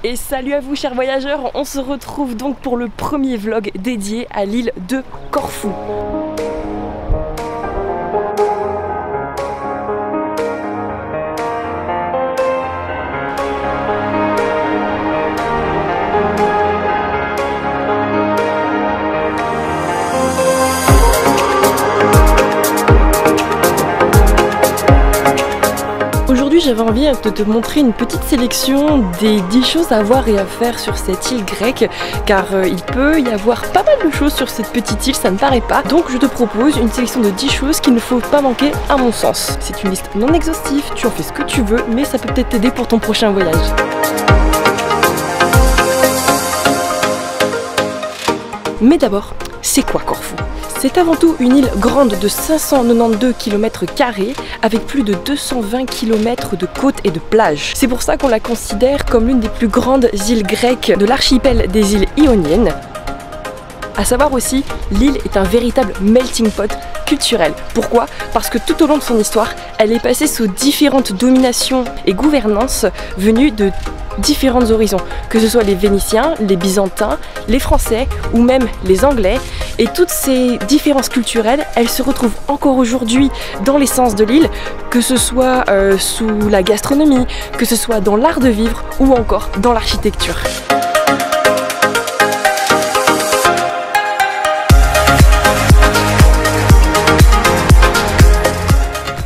Et salut à vous chers voyageurs, on se retrouve donc pour le premier vlog dédié à l'île de Corfou. Aujourd'hui j'avais envie de te montrer une petite sélection des 10 choses à voir et à faire sur cette île grecque, car il peut y avoir pas mal de choses sur cette petite île, ça ne paraît pas. Donc je te propose une sélection de 10 choses qu'il ne faut pas manquer à mon sens. C'est une liste non exhaustive, tu en fais ce que tu veux, mais ça peut peut-être t'aider pour ton prochain voyage. Mais d'abord, c'est quoi Corfou ? C'est avant tout une île grande de 592 km² avec plus de 220 km de côtes et de plages. C'est pour ça qu'on la considère comme l'une des plus grandes îles grecques de l'archipel des îles ioniennes. A savoir aussi, l'île est un véritable melting pot culturel. Pourquoi ? Parce que tout au long de son histoire, elle est passée sous différentes dominations et gouvernances venues de différents horizons, que ce soit les Vénitiens, les Byzantins, les Français ou même les Anglais. Et toutes ces différences culturelles, elles se retrouvent encore aujourd'hui dans l'essence de l'île, que ce soit sous la gastronomie, que ce soit dans l'art de vivre ou encore dans l'architecture.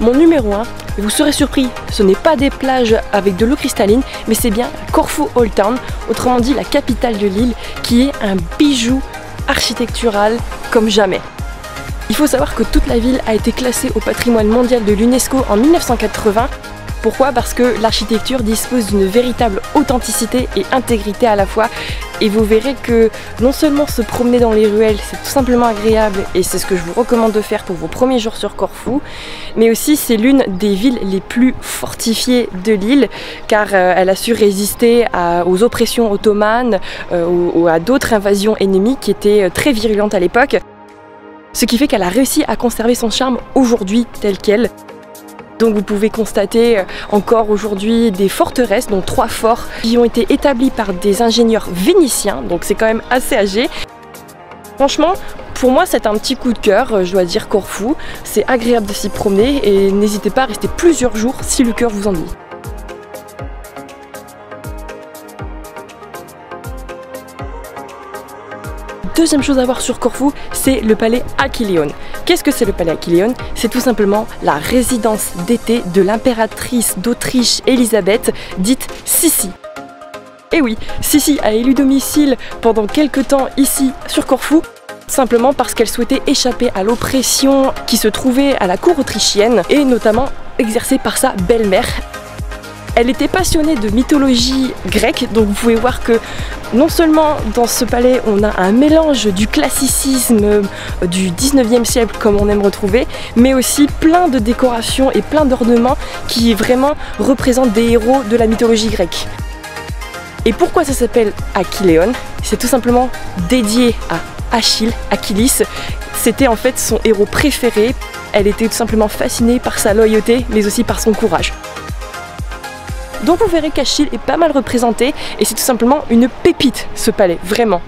Mon numéro 1, vous serez surpris, ce n'est pas des plages avec de l'eau cristalline, mais c'est bien Corfu Old Town, autrement dit la capitale de l'île, qui est un bijou architectural comme jamais. Il faut savoir que toute la ville a été classée au patrimoine mondial de l'UNESCO en 1980. Pourquoi ? Parce que l'architecture dispose d'une véritable authenticité et intégrité à la fois. Et vous verrez que non seulement se promener dans les ruelles, c'est tout simplement agréable et c'est ce que je vous recommande de faire pour vos premiers jours sur Corfou, mais aussi c'est l'une des villes les plus fortifiées de l'île, car elle a su résister aux oppressions ottomanes ou à d'autres invasions ennemies qui étaient très virulentes à l'époque. Ce qui fait qu'elle a réussi à conserver son charme aujourd'hui tel quel. Donc vous pouvez constater encore aujourd'hui des forteresses, dont 3 forts, qui ont été établis par des ingénieurs vénitiens, donc c'est quand même assez âgé. Franchement, pour moi c'est un petit coup de cœur, je dois dire Corfou, c'est agréable de s'y promener et n'hésitez pas à rester plusieurs jours si le cœur vous en dit. Deuxième chose à voir sur Corfou, c'est le palais Achilléon. Qu'est-ce que c'est le palais Achilléon ? C'est tout simplement la résidence d'été de l'impératrice d'Autriche Élisabeth, dite Sissi. Et oui, Sissi a élu domicile pendant quelques temps ici sur Corfou, simplement parce qu'elle souhaitait échapper à l'oppression qui se trouvait à la cour autrichienne et notamment exercée par sa belle-mère. Elle était passionnée de mythologie grecque, donc vous pouvez voir que non seulement dans ce palais on a un mélange du classicisme du 19e siècle comme on aime retrouver, mais aussi plein de décorations et plein d'ornements qui vraiment représentent des héros de la mythologie grecque. Et pourquoi ça s'appelle Achilléon ? C'est tout simplement dédié à Achilles. C'était en fait son héros préféré. Elle était tout simplement fascinée par sa loyauté, mais aussi par son courage. Donc vous verrez qu'Achille est pas mal représenté et c'est tout simplement une pépite ce palais, vraiment.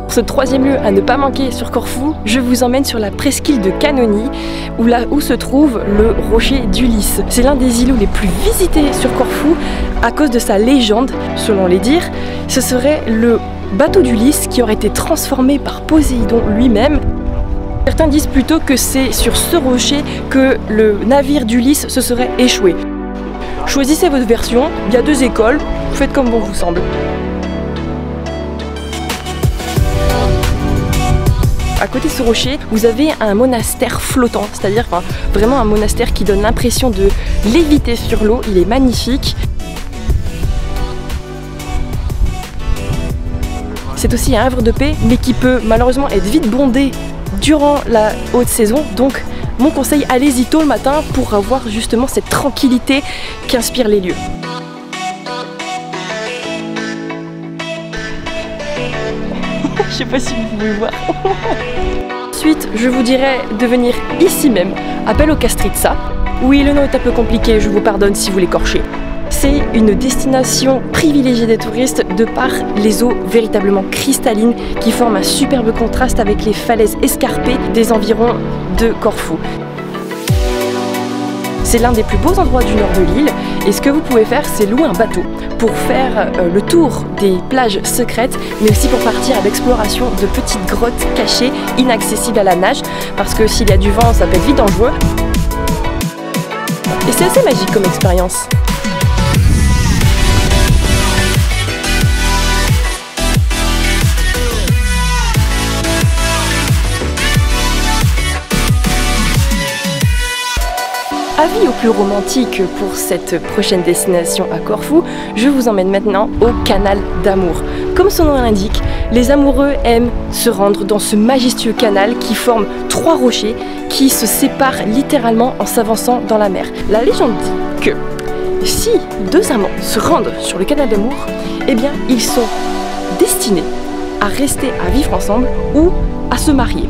Pour ce troisième lieu à ne pas manquer sur Corfou, je vous emmène sur la presqu'île de Canoni, où se trouve le rocher d'Ulysse. C'est l'un des îlots les plus visités sur Corfou à cause de sa légende, selon les dires. Ce serait le bateau d'Ulysse qui aurait été transformé par Poséidon lui-même. Certains disent plutôt que c'est sur ce rocher que le navire d'Ulysse se serait échoué. Choisissez votre version, il y a 2 écoles, faites comme bon vous semble. À côté de ce rocher, vous avez un monastère flottant, c'est-à-dire vraiment un monastère qui donne l'impression de léviter sur l'eau, il est magnifique. C'est aussi un havre de paix, mais qui peut malheureusement être vite bondé durant la haute saison, donc mon conseil, allez-y tôt le matin pour avoir justement cette tranquillité qu'inspirent les lieux. Je sais pas si vous pouvez voir. Ensuite, je vous dirais de venir ici même, à Belokastritsa. Oui, le nom est un peu compliqué, je vous pardonne si vous l'écorchez. C'est une destination privilégiée des touristes de par les eaux véritablement cristallines qui forment un superbe contraste avec les falaises escarpées des environs de Corfou. C'est l'un des plus beaux endroits du nord de l'île et ce que vous pouvez faire, c'est louer un bateau pour faire le tour des plages secrètes, mais aussi pour partir à l'exploration de petites grottes cachées, inaccessibles à la nage, parce que s'il y a du vent, ça peut être vite dangereux. Et c'est assez magique comme expérience. Avis au plus romantique pour cette prochaine destination à Corfou, je vous emmène maintenant au canal d'Amour. Comme son nom l'indique, les amoureux aiment se rendre dans ce majestueux canal qui forme 3 rochers qui se séparent littéralement en s'avançant dans la mer. La légende dit que si 2 amants se rendent sur le canal d'Amour, eh bien ils sont destinés à rester à vivre ensemble ou à se marier.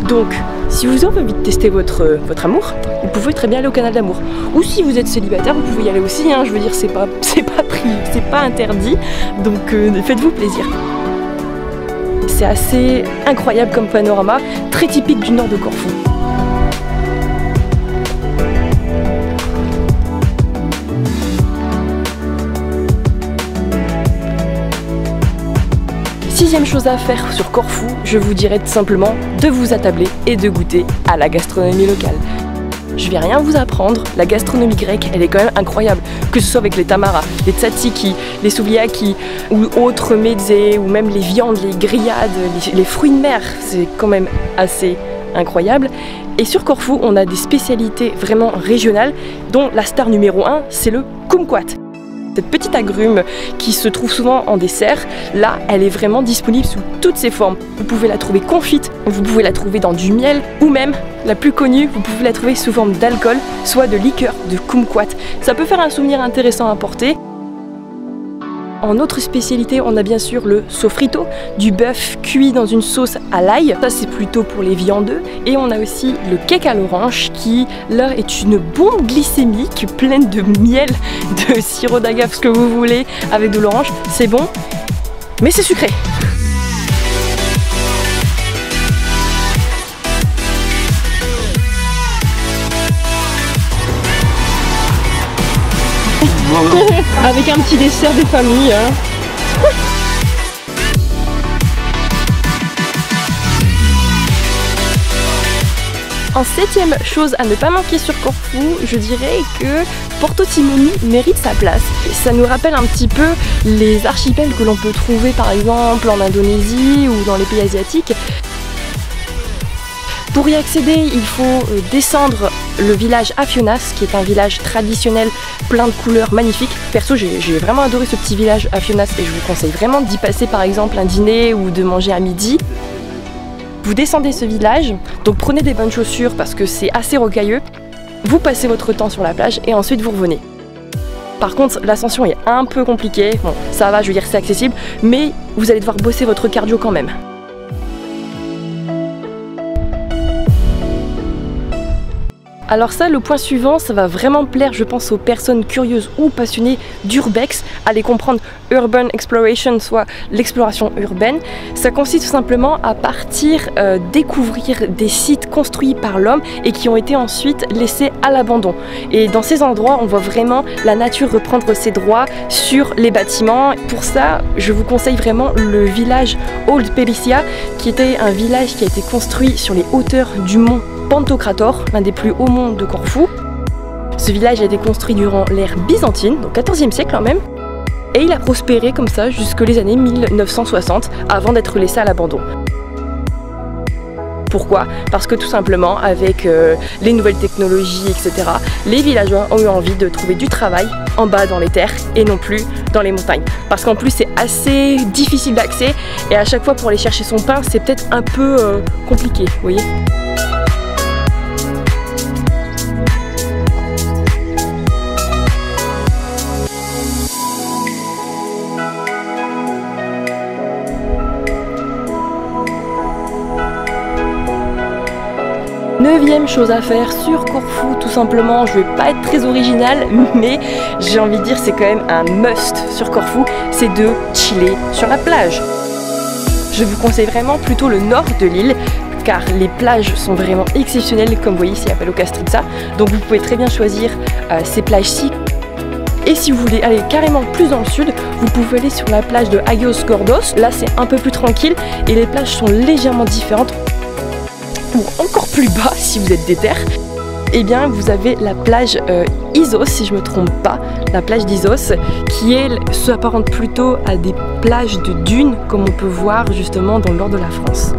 Donc, si vous avez envie de tester votre amour, vous pouvez très bien aller au canal d'Amour. Ou si vous êtes célibataire, vous pouvez y aller aussi, hein. Je veux dire, c'est pas interdit, donc faites-vous plaisir. C'est assez incroyable comme panorama, très typique du nord de Corfou. Sixième chose à faire sur Corfou, je vous dirais tout simplement de vous attabler et de goûter à la gastronomie locale. Je vais rien vous apprendre, la gastronomie grecque, elle est quand même incroyable. Que ce soit avec les tamaras, les tzatziki, les soubliaki ou autres mezzés, ou même les viandes, les grillades, les fruits de mer, c'est quand même assez incroyable. Et sur Corfou, on a des spécialités vraiment régionales, dont la star numéro 1, c'est le kumquat. Cette petite agrume qui se trouve souvent en dessert, là, elle est vraiment disponible sous toutes ses formes. Vous pouvez la trouver confite, vous pouvez la trouver dans du miel, ou même, la plus connue, vous pouvez la trouver sous forme d'alcool, soit de liqueur de kumquat. Ça peut faire un souvenir intéressant à porter. En autre spécialité, on a bien sûr le sofrito, du bœuf cuit dans une sauce à l'ail. Ça, c'est plutôt pour les viandeux. Et on a aussi le cake à l'orange qui, là, est une bombe glycémique pleine de miel, de sirop d'agave, ce que vous voulez, avec de l'orange. C'est bon, mais c'est sucré. Avec un petit dessert des familles. Hein. En 7e chose à ne pas manquer sur Corfou, je dirais que Porto Simoni mérite sa place. Ça nous rappelle un petit peu les archipels que l'on peut trouver par exemple en Indonésie ou dans les pays asiatiques. Pour y accéder, il faut descendre le village Afionas, qui est un village traditionnel plein de couleurs magnifiques. Perso, j'ai vraiment adoré ce petit village Afionas et je vous conseille vraiment d'y passer par exemple un dîner ou de manger à midi. Vous descendez ce village, donc prenez des bonnes chaussures parce que c'est assez rocailleux. Vous passez votre temps sur la plage et ensuite vous revenez. Par contre, l'ascension est un peu compliquée. Bon, ça va, je veux dire c'est accessible, mais vous allez devoir bosser votre cardio quand même. Alors ça, le point suivant, ça va vraiment plaire, je pense, aux personnes curieuses ou passionnées d'urbex. Allez comprendre Urban Exploration, soit l'exploration urbaine. Ça consiste tout simplement à partir découvrir des sites construits par l'homme et qui ont été ensuite laissés à l'abandon. Et dans ces endroits, on voit vraiment la nature reprendre ses droits sur les bâtiments. Pour ça, je vous conseille vraiment le village Old Pericia, qui était un village qui a été construit sur les hauteurs du mont Pantokrator, l'un des plus hauts monts de Corfou. Ce village a été construit durant l'ère byzantine, donc 14e siècle quand même, et il a prospéré comme ça jusque les années 1960 avant d'être laissé à l'abandon. Pourquoi? Parce que tout simplement avec les nouvelles technologies, etc., les villageois ont eu envie de trouver du travail en bas dans les terres et non plus dans les montagnes. Parce qu'en plus c'est assez difficile d'accès et à chaque fois pour aller chercher son pain c'est peut-être un peu compliqué, vous voyez. deuxième chose à faire sur Corfou, tout simplement, je vais pas être très originale, mais j'ai envie de dire c'est quand même un must sur Corfou, c'est de chiller sur la plage. Je vous conseille vraiment plutôt le nord de l'île, car les plages sont vraiment exceptionnelles, comme vous voyez ici à Palau Castrizza, donc vous pouvez très bien choisir ces plages-ci. Et si vous voulez aller carrément plus dans le sud, vous pouvez aller sur la plage de Agios Gordos, là c'est un peu plus tranquille et les plages sont légèrement différentes, ou encore plus bas si vous êtes déter. Et bien vous avez la plage Isos, si je me trompe pas, la plage d'Isos, qui s'apparente plutôt à des plages de dunes, comme on peut voir justement dans le nord de la France.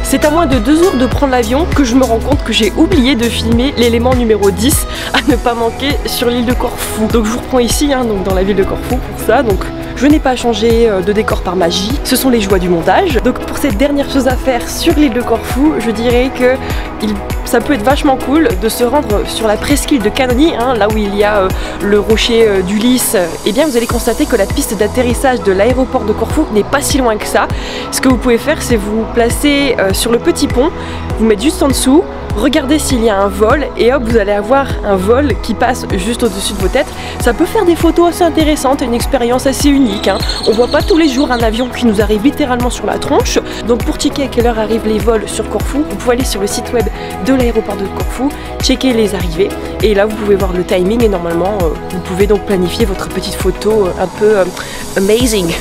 C'est à moins de 2 jours de prendre l'avion que je me rends compte que j'ai oublié de filmer l'élément numéro 10 à ne pas manquer sur l'île de Corfou. Donc je vous reprends ici, donc dans la ville de Corfou pour ça. Donc je n'ai pas changé de décor par magie, ce sont les joies du montage. Donc pour cette dernière chose à faire sur l'île de Corfou, je dirais que ça peut être vachement cool de se rendre sur la presqu'île de Canoni, là où il y a le rocher d'Ulysse. Et bien vous allez constater que la piste d'atterrissage de l'aéroport de Corfou n'est pas si loin que ça. Ce que vous pouvez faire, c'est vous placer sur le petit pont, vous mettre juste en dessous, regardez s'il y a un vol et hop, vous allez avoir un vol qui passe juste au-dessus de vos têtes. Ça peut faire des photos assez intéressantes, une expérience assez unique. On voit pas tous les jours un avion qui nous arrive littéralement sur la tronche. Donc pour checker à quelle heure arrivent les vols sur Corfou, vous pouvez aller sur le site web de l'aéroport de Corfou, checker les arrivées et là vous pouvez voir le timing et normalement vous pouvez donc planifier votre petite photo un peu amazing.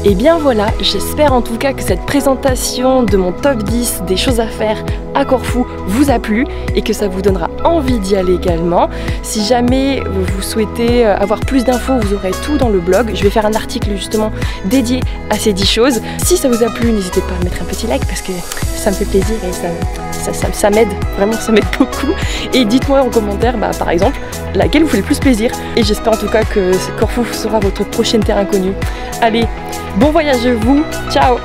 Et bien voilà, j'espère en tout cas que cette présentation de mon top 10 des choses à faire à Corfou vous a plu et que ça vous donnera envie d'y aller également. Si jamais vous souhaitez avoir plus d'infos, vous aurez tout dans le blog. Je vais faire un article justement dédié à ces 10 choses. Si ça vous a plu, n'hésitez pas à mettre un petit like parce que ça me fait plaisir et ça m'aide, vraiment ça m'aide beaucoup. Et dites-moi en commentaire par exemple laquelle vous fait le plus plaisir. Et j'espère en tout cas que Corfou sera votre prochaine terre inconnue. Allez, bon voyage à vous, ciao!